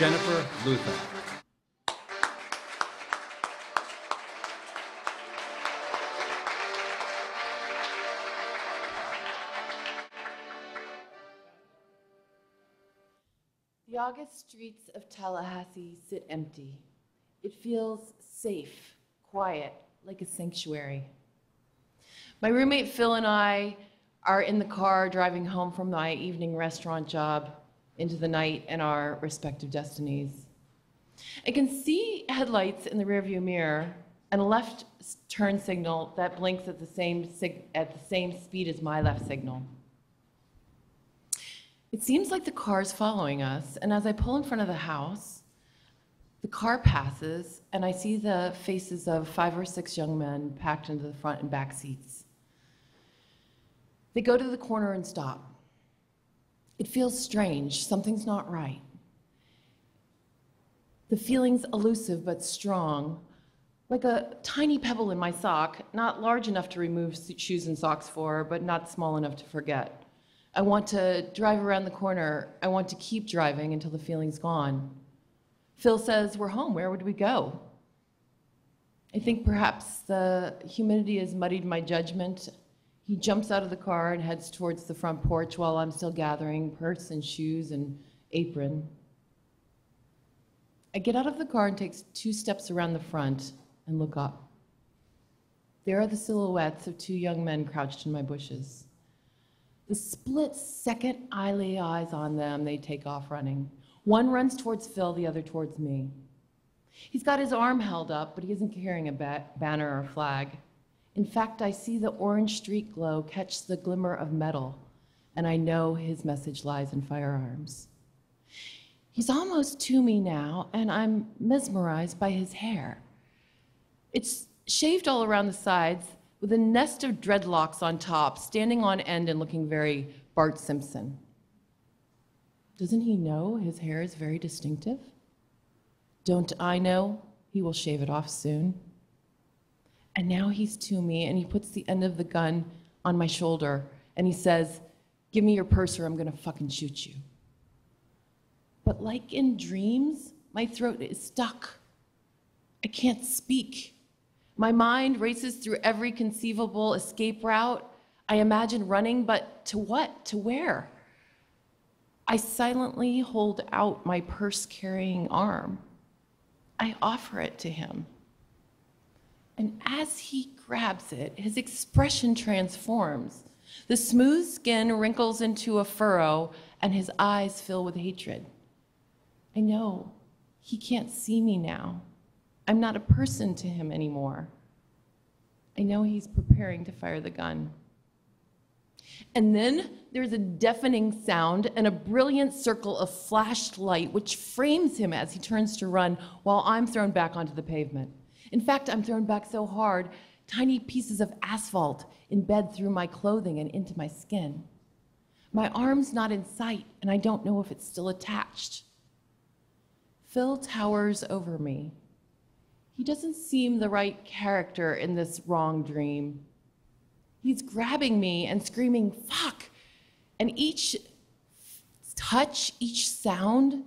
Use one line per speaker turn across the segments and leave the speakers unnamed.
Jennifer Luther.
The August streets of Tallahassee sit empty. It feels safe, quiet, like a sanctuary. My roommate Phil and I are in the car driving home from my evening restaurant job into the night and our respective destinies. I can see headlights in the rearview mirror and a left turn signal that blinks at the same speed as my left signal. It seems like the car's following us, and as I pull in front of the house, the car passes, and I see the faces of 5 or 6 young men packed into the front and back seats. They go to the corner and stop. It feels strange. Something's not right. The feeling's elusive but strong, like a tiny pebble in my sock, not large enough to remove shoes and socks for, but not small enough to forget. I want to drive around the corner. I want to keep driving until the feeling's gone. Phil says, "We're home. Where would we go?" I think perhaps the humidity has muddied my judgment. He jumps out of the car and heads towards the front porch while I'm still gathering purse and shoes and apron. I get out of the car and take 2 steps around the front and look up. There are the silhouettes of 2 young men crouched in my bushes. The split second I lay eyes on them, they take off running. One runs towards Phil, the other towards me. He's got his arm held up, but he isn't carrying a banner or flag. In fact, I see the orange street glow catch the glimmer of metal, and I know his message lies in firearms. He's almost to me now, and I'm mesmerized by his hair. It's shaved all around the sides, with a nest of dreadlocks on top, standing on end and looking very Bart Simpson. Doesn't he know his hair is very distinctive? Don't I know he will shave it off soon? And now he's to me, and he puts the end of the gun on my shoulder, and he says, "Give me your purse or I'm gonna fucking shoot you." But like in dreams, my throat is stuck. I can't speak. My mind races through every conceivable escape route. I imagine running, but to what? To where? I silently hold out my purse-carrying arm. I offer it to him. And as he grabs it, his expression transforms. The smooth skin wrinkles into a furrow, and his eyes fill with hatred. I know he can't see me now. I'm not a person to him anymore. I know he's preparing to fire the gun. And then there's a deafening sound and a brilliant circle of flashed light which frames him as he turns to run while I'm thrown back onto the pavement. In fact, I'm thrown back so hard, tiny pieces of asphalt embed through my clothing and into my skin. My arm's not in sight, and I don't know if it's still attached. Phil towers over me. He doesn't seem the right character in this wrong dream. He's grabbing me and screaming, "Fuck!" And each touch, each sound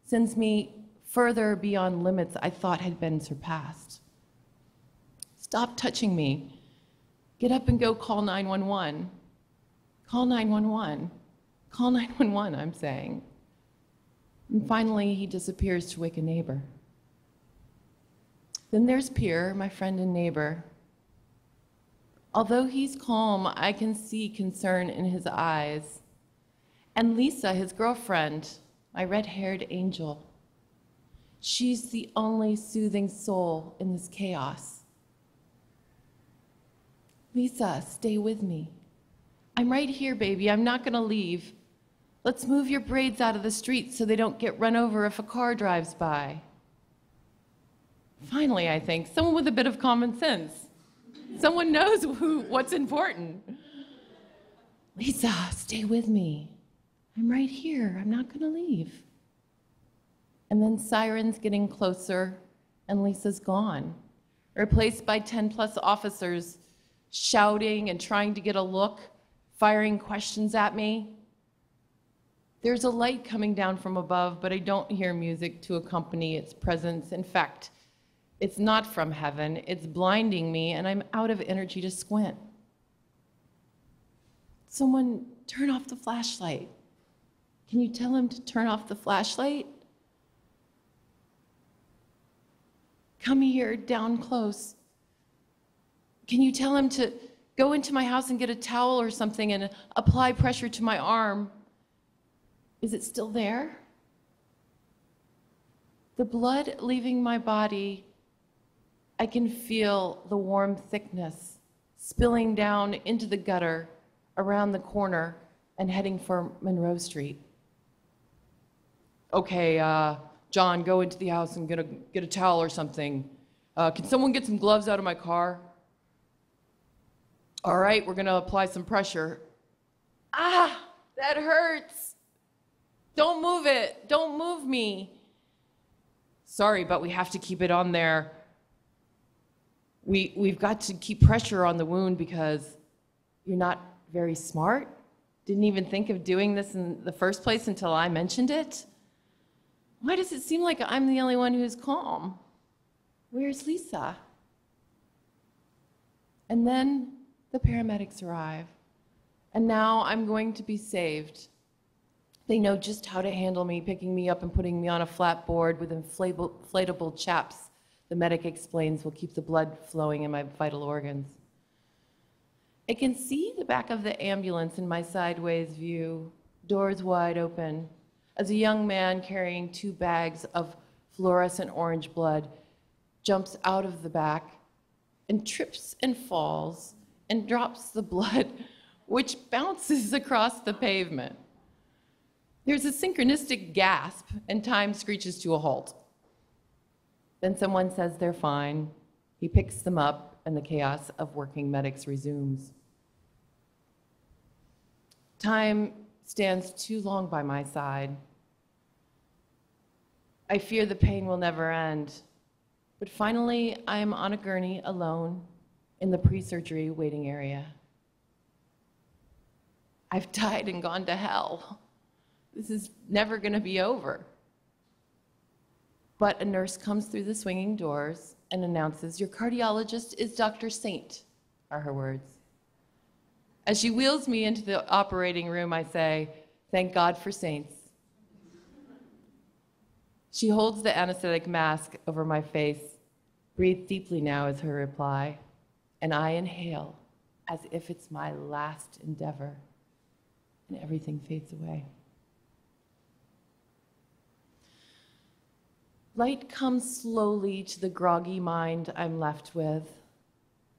sends me further beyond limits I thought had been surpassed. "Stop touching me. Get up and go call 911. Call 911. Call 911, I'm saying. And finally, he disappears to wake a neighbor. Then there's Pierre, my friend and neighbor. Although he's calm, I can see concern in his eyes. And Lisa, his girlfriend, my red-haired angel. She's the only soothing soul in this chaos. "Lisa, stay with me. I'm right here, baby. I'm not gonna leave. Let's move your braids out of the street so they don't get run over if a car drives by." Finally, I think, someone with a bit of common sense. Someone knows what's important. "Lisa, stay with me. I'm right here. I'm not gonna leave." And then sirens getting closer, and Lisa's gone, replaced by 10+ officers shouting and trying to get a look, firing questions at me. There's a light coming down from above, but I don't hear music to accompany its presence. In fact, it's not from heaven. It's blinding me, and I'm out of energy to squint. Someone turn off the flashlight. Can you tell him to turn off the flashlight? Come here, down close. Can you tell him to go into my house and get a towel or something and apply pressure to my arm? Is it still there? The blood leaving my body, I can feel the warm thickness spilling down into the gutter around the corner and heading for Monroe Street. Okay, John, go into the house and get a towel or something. Can someone get some gloves out of my car? All right, we're gonna apply some pressure. Ah, that hurts. Don't move it, don't move me. Sorry, but we have to keep it on there. We've got to keep pressure on the wound because you're not very smart. Didn't even think of doing this in the first place until I mentioned it. Why does it seem like I'm the only one who's calm? Where's Lisa? And then the paramedics arrive, and now I'm going to be saved. They know just how to handle me, picking me up and putting me on a flat board with inflatable chaps. The medic explains will keep the blood flowing in my vital organs. I can see the back of the ambulance in my sideways view, doors wide open, as a young man carrying 2 bags of fluorescent orange blood jumps out of the back and trips and falls and drops the blood, which bounces across the pavement. There's a synchronistic gasp, and time screeches to a halt. Then someone says they're fine. He picks them up, and the chaos of working medics resumes. Time stands too long by my side. I fear the pain will never end, but finally I am on a gurney alone in the pre-surgery waiting area. I've died and gone to hell. This is never going to be over. But a nurse comes through the swinging doors and announces, "Your cardiologist is Dr. Saint," are her words. As she wheels me into the operating room, I say, "Thank God for saints." She holds the anesthetic mask over my face. "Breathe deeply now," is her reply, and I inhale as if it's my last endeavor, and everything fades away. Light comes slowly to the groggy mind I'm left with,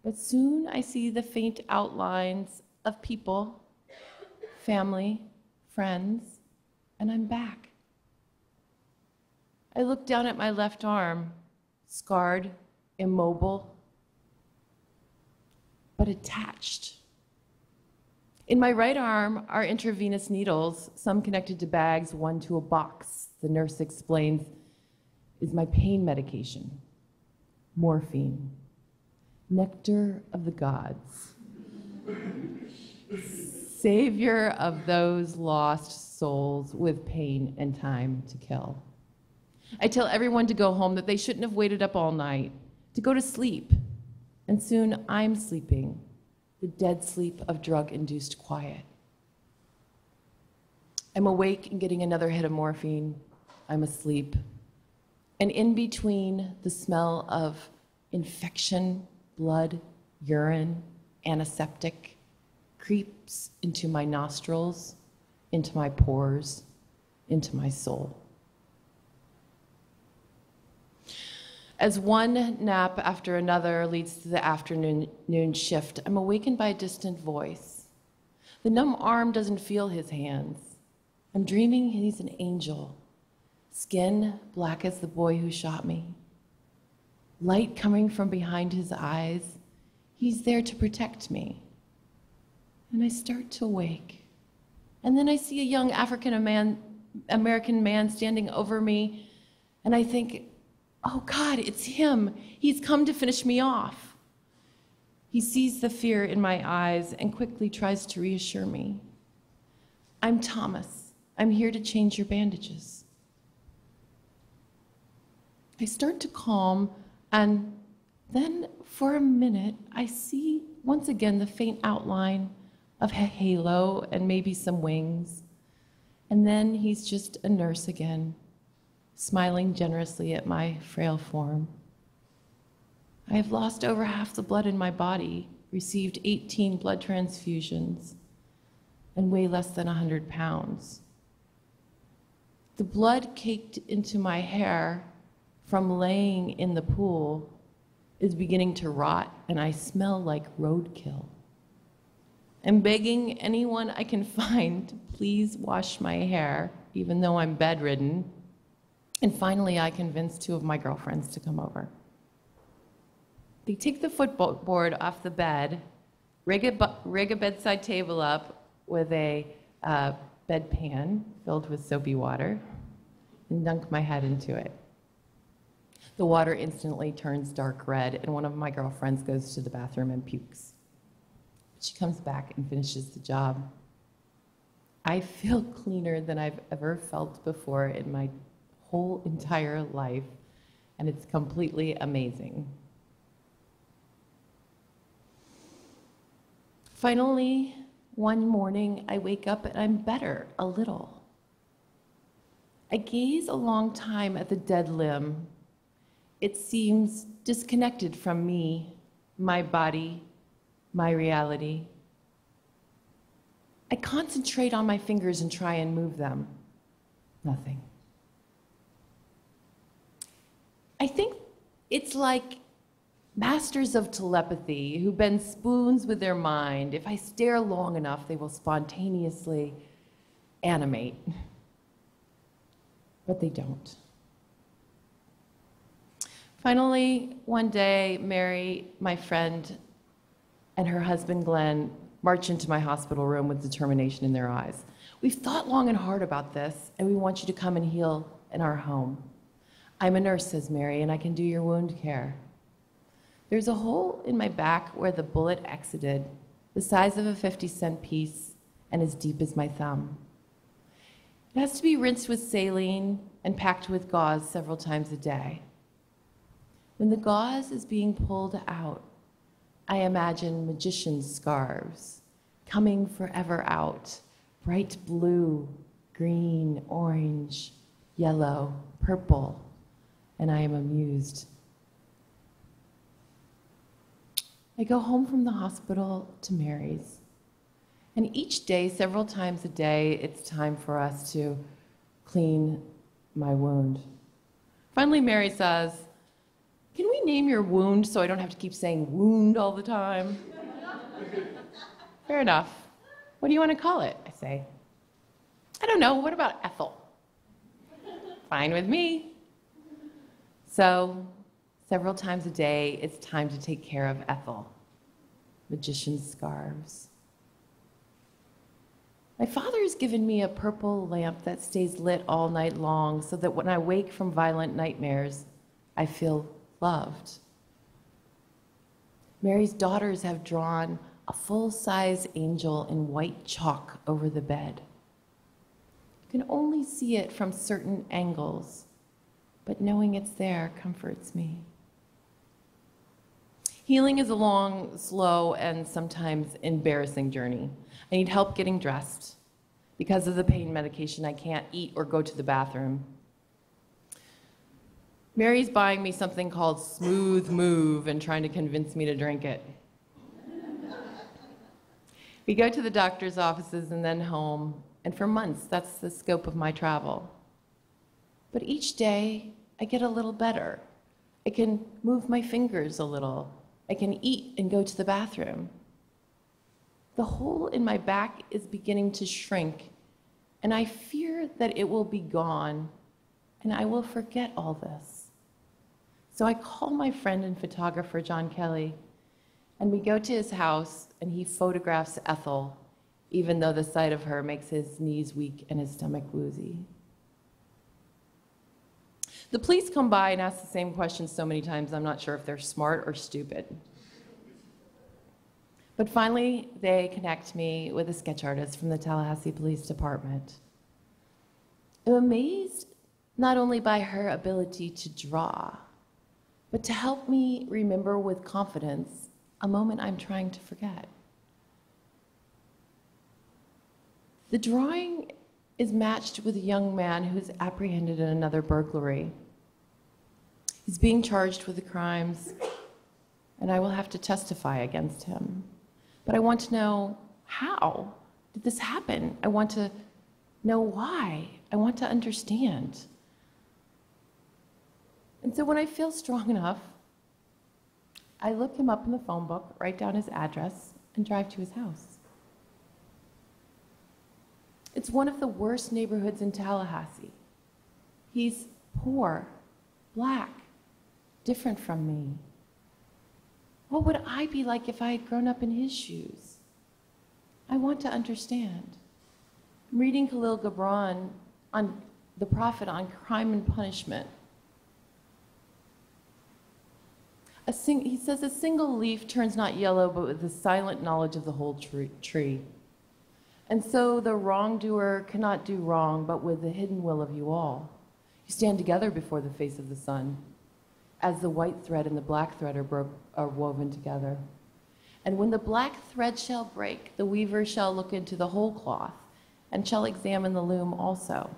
but soon I see the faint outlines of people, family, friends, and I'm back. I look down at my left arm, scarred, immobile, but attached. In my right arm are intravenous needles, some connected to bags, one to a box. The nurse explains is my pain medication, morphine, nectar of the gods, savior of those lost souls with pain and time to kill. I tell everyone to go home, that they shouldn't have waited up all night, to go to sleep, and soon I'm sleeping, the dead sleep of drug-induced quiet. I'm awake and getting another hit of morphine. I'm asleep. And in between, the smell of infection, blood, urine, antiseptic creeps into my nostrils, into my pores, into my soul. As one nap after another leads to the afternoon shift, I'm awakened by a distant voice. The numb arm doesn't feel his hands. I'm dreaming he's an angel. Skin black as the boy who shot me. Light coming from behind his eyes. He's there to protect me. And I start to awake. And then I see a young African-American man standing over me, and I think, oh God, it's him. He's come to finish me off. He sees the fear in my eyes and quickly tries to reassure me. I'm Thomas. I'm here to change your bandages. I start to calm, and then for a minute, I see once again the faint outline of a halo and maybe some wings. And then he's just a nurse again, smiling generously at my frail form. I have lost over half the blood in my body, received 18 blood transfusions, and weigh less than 100 pounds. The blood caked into my hair from laying in the pool is beginning to rot, and I smell like roadkill. I'm begging anyone I can find to please wash my hair, even though I'm bedridden. And finally, I convince 2 of my girlfriends to come over. They take the footboard off the bed, rig a bedside table up with a bedpan filled with soapy water, and dunk my head into it. The water instantly turns dark red, and one of my girlfriends goes to the bathroom and pukes. She comes back and finishes the job. I feel cleaner than I've ever felt before in my whole entire life, and it's completely amazing. Finally, one morning, I wake up and I'm better, a little. I gaze a long time at the dead limb. It seems disconnected from me, my body, my reality. I concentrate on my fingers and try and move them. Nothing. I think it's like masters of telepathy who bend spoons with their mind. If I stare long enough, they will spontaneously animate. But they don't. Finally, one day, Mary, my friend, and her husband, Glenn, march into my hospital room with determination in their eyes. We've thought long and hard about this, and we want you to come and heal in our home. I'm a nurse, says Mary, and I can do your wound care. There's a hole in my back where the bullet exited, the size of a 50-cent piece and as deep as my thumb. It has to be rinsed with saline and packed with gauze several times a day. When the gauze is being pulled out, I imagine magician's scarves coming forever out, bright blue, green, orange, yellow, purple, and I am amused. I go home from the hospital to Mary's, and each day, several times a day, it's time for us to clean my wound. Finally, Mary says, "Can we name your wound so I don't have to keep saying wound all the time?" Fair enough. What do you want to call it? I say. I don't know. What about Ethel? Fine with me. So, several times a day, it's time to take care of Ethel. Magician's scarves. My father has given me a purple lamp that stays lit all night long so that when I wake from violent nightmares, I feel loved. Mary's daughters have drawn a full-size angel in white chalk over the bed. You can only see it from certain angles, but knowing it's there comforts me. Healing is a long, slow, and sometimes embarrassing journey. I need help getting dressed. Because of the pain medication, I can't eat or go to the bathroom. Mary's buying me something called Smooth Move and trying to convince me to drink it. We go to the doctor's offices and then home, and for months, that's the scope of my travel. But each day, I get a little better. I can move my fingers a little. I can eat and go to the bathroom. The hole in my back is beginning to shrink, and I fear that it will be gone, and I will forget all this. So I call my friend and photographer, John Kelly, and we go to his house, and he photographs Ethel, even though the sight of her makes his knees weak and his stomach woozy. The police come by and ask the same questions so many times, I'm not sure if they're smart or stupid. But finally, they connect me with a sketch artist from the Tallahassee Police Department. I'm amazed not only by her ability to draw, but to help me remember with confidence a moment I'm trying to forget. The drawing is matched with a young man who's apprehended in another burglary. He's being charged with the crimes, and I will have to testify against him. But I want to know, how did this happen? I want to know why. I want to understand. And so when I feel strong enough, I look him up in the phone book, write down his address, and drive to his house. It's one of the worst neighborhoods in Tallahassee. He's poor, black, different from me. What would I be like if I had grown up in his shoes? I want to understand. I'm reading Khalil Gibran on the Prophet on crime and punishment. He says, a single leaf turns not yellow, but with the silent knowledge of the whole tree. And so the wrongdoer cannot do wrong, but with the hidden will of you all. You stand together before the face of the sun, as the white thread and the black thread are woven together. And when the black thread shall break, the weaver shall look into the whole cloth, and shall examine the loom also.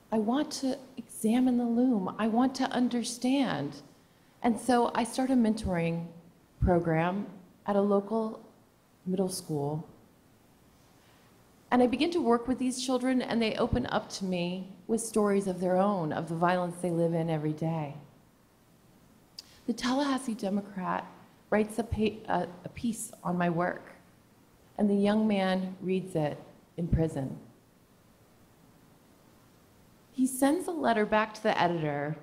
I want to examine the loom. I want to understand. And so I start a mentoring program at a local middle school. And I begin to work with these children, and they open up to me with stories of their own, of the violence they live in every day. The Tallahassee Democrat writes a piece on my work, and the young man reads it in prison. He sends a letter back to the editor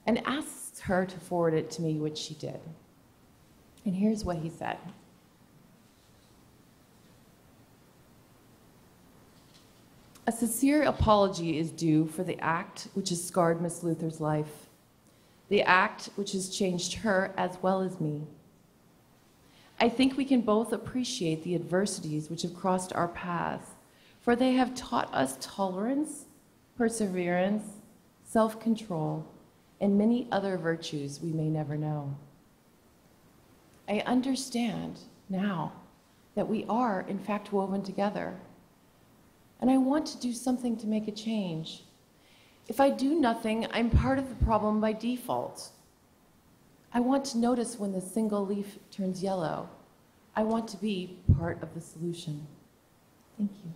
and asks her to forward it to me, which she did. And here's what he said. A sincere apology is due for the act which has scarred Miss Luther's life, the act which has changed her as well as me. I think we can both appreciate the adversities which have crossed our paths, for they have taught us tolerance, perseverance, self-control, and many other virtues we may never know. I understand now that we are, in fact, woven together, and I want to do something to make a change. If I do nothing, I'm part of the problem by default. I want to notice when the single leaf turns yellow. I want to be part of the solution. Thank you.